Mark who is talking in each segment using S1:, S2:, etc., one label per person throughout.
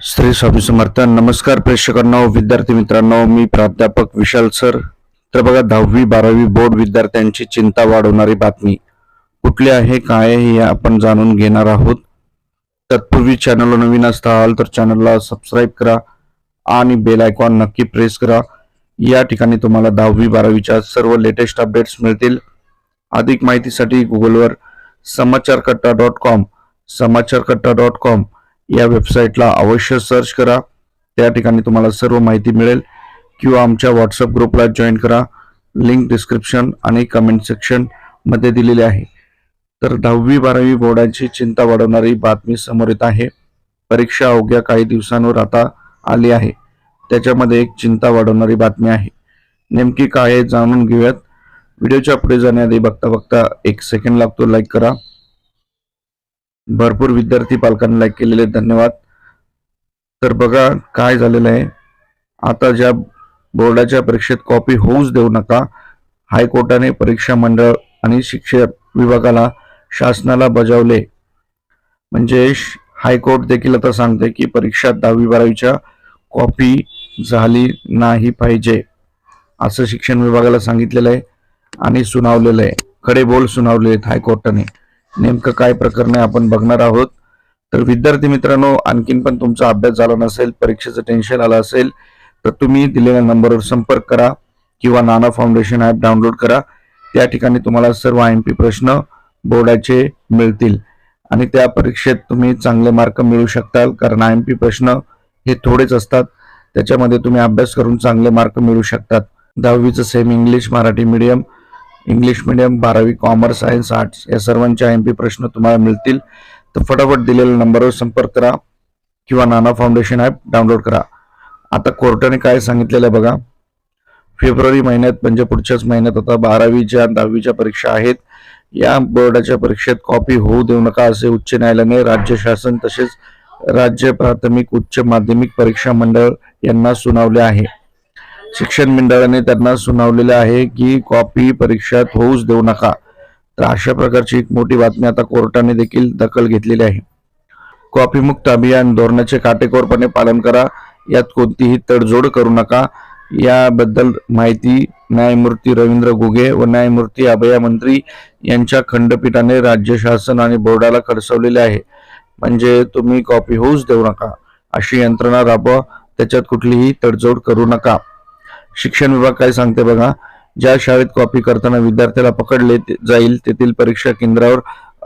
S1: श्री स्वामी समर्थ. नमस्कार प्रेक्षकांनो, विद्यार्थी मित्रांनो, मी प्राध्यापक विशाल सर. तर बघा, 10वी-12वी बोर्ड विद्यार्थ्यांची चिंता वाढवणारी बातमी कुठली आहे, काय आहे, हे आपण जाणून घेणार आहोत. तत्पूर्वी चॅनलला नवीन असाल तर चॅनलला सबस्क्राईब करा आणि बेल आयकॉन नक्की प्रेस करा. या ठिकाणी तुम्हाला 10वी-12वीच्या सर्व लेटेस्ट अपडेट्स मिळतील. अधिक माहितीसाठी गुगलवर समाचारकट्टा.com या वेबसाईटला अवश्य सर्च करा. त्या ठिकाणी तुम्हाला सर्व माहिती मिळेल, किंवा आमच्या व्हॉट्सअप ग्रुपला जॉईन करा. लिंक डिस्क्रिप्शन आणि कमेंट सेक्शन मध्ये दिलेली आहे. तर 10वी-12वी बोर्डाची चिंता वाढवणारी बातमी समोर येत आहे. परीक्षा अवघ्या काही दिवसांवर आता आली आहे. त्याच्यामध्ये एक चिंता वाढवणारी बातमी आहे. नेमकी काय आहे जाणून घेऊयात. व्हिडिओच्या पुढे जाण्याआधी बघता एक सेकंड लागतो, लाईक करा. भरपूर विद्यार्थी पालकांनी लाईक केलेले, धन्यवाद. तर बघा काय झालेलं आहे. आता ज्या बोर्डाच्या परीक्षेत कॉपी होऊच देऊ नका, हायकोर्टाने परीक्षा मंडळ आणि शिक्षण विभागाला शासनाला बजावले. म्हणजे हायकोर्ट देखील आता सांगते की परीक्षा 10वी-12वीच्या कॉपी झाली नाही पाहिजे, असं शिक्षण विभागाला सांगितलेलं आहे आणि सुनावलेलं आहे. खडे बोल सुनावले आहेत हायकोर्टाने. नेमकं काय प्रकरण आहे आपण बघणार आहोत. तर विद्यार्थी मित्रांनो, आणखीन पण तुमचा अभ्यास झाला नसेल, परीक्षेचं टेन्शन आलं असेल, तर तुम्ही दिलेल्या नंबरवर संपर्क करा किंवा नाना फाउंडेशन ॲप डाउनलोड करा. त्या ठिकाणी तुम्हाला सर्व IMP प्रश्न बोर्डाचे मिळतील आणि त्या परीक्षेत तुम्ही चांगले मार्क मिळवू शकताल. कारण IMP प्रश्न हे थोडेच असतात, त्याच्यामध्ये तुम्ही अभ्यास करून चांगले मार्क मिळवू शकतात. 10वीचं same English, Marathi medium, English medium, 12वी कॉमर्स, सायन्स, आर्ट्स या सर्वांचे IMP प्रश्न तुम्हाला मिळतील. तर फटाफट दिलेल्या नंबरवर संपर्क करा किंवा नाना फाउंडेशन ॲप डाउनलोड करा. आता कोर्टाने काय सांगितलेलं आहे बघा. फेब्रुवारी महिन्यात म्हणजे पुढच्याच महिन्यात आता 12वीच्या 10वीच्या परीक्षा आहेत. या बोर्डाच्या परीक्षेत कॉपी होऊ देऊ नका, असे उच्च न्यायालयाने राज्य शासन तसेच राज्य प्राथमिक उच्च माध्यमिक परीक्षा मंडळ यांना सुनावले आहे. शिक्षण मंडळाने त्यांना सुनावलेले आहे की कॉपी परीक्षेत होऊच देऊ नका. तर अशा प्रकारची एक मोठी बातमी आता कोर्टाने देखील दखल घेतलेली आहे. कॉपीमुक्त अभियान धोरणाचे काटेकोरपणे पालन करा, यात कोणतीही तडजोड करू नका. याबद्दल माहिती न्यायमूर्ती रवींद्र घुगे व न्यायमूर्ती अभया मंत्री यांच्या खंडपीठाने राज्य शासन आणि बोर्डाला खडसवलेले आहे. म्हणजे तुम्ही कॉपी होऊच देऊ नका, अशी यंत्रणा राबवा, त्याच्यात कुठलीही तडजोड करू नका. शिक्षण विभाग काय सांगते बघा. ज्या शाळेत कॉपी करताना विद्यार्थ्याला पकडले जाईल तेथील परीक्षा केंद्रावर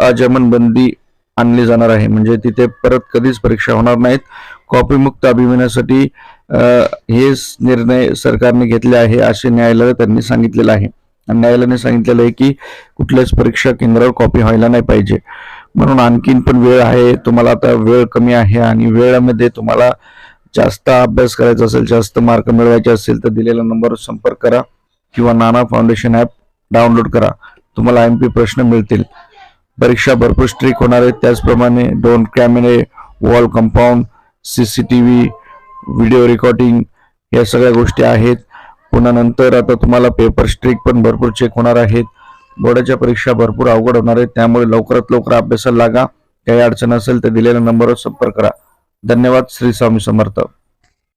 S1: अजमानबंदी आणली जाणार आहे. म्हणजे तिथे परत कधीच परीक्षा होणार नाहीत. कॉपीमुक्त अभियानासाठी हे निर्णय सरकारने घेतले आहे, असे न्यायालयाला त्यांनी सांगितलेलं आहे. आणि न्यायालयाने सांगितलेलं आहे की कुठल्याच परीक्षा केंद्रावर कॉपी व्हायला नाही पाहिजे. म्हणून आणखीन पण वेळ आहे. तुम्हाला आता वेळ कमी आहे आणि वेळामध्ये तुम्हाला जास्त अभ्यास करायचा असेल, जास्त मार्क मिळवायचे असेल, तर दिलेल्या नंबरवर संपर्क करा किंवा नाना फाउंडेशन ॲप डाउनलोड करा. तुम्हाला IMP प्रश्न मिळतील. परीक्षा भरपूर स्ट्रिक्ट होणार आहे. त्याचप्रमाणे ड्रोन कॅमेरे, wall compound, CCTV, video recording या सगळ्या गोष्टी आहेत. पुन्हा नंतर आता तुम्हाला पेपर स्ट्रिक पण भरपूर चेक होणार आहेत. बोर्डाच्या परीक्षा भरपूर अवघड होणार आहेत. त्यामुळे लवकरात लवकर अभ्यासाला लागा. काही अडचण असेल तर दिलेल्या नंबरवर संपर्क करा. धन्यवाद. श्री स्वामी समर्थ.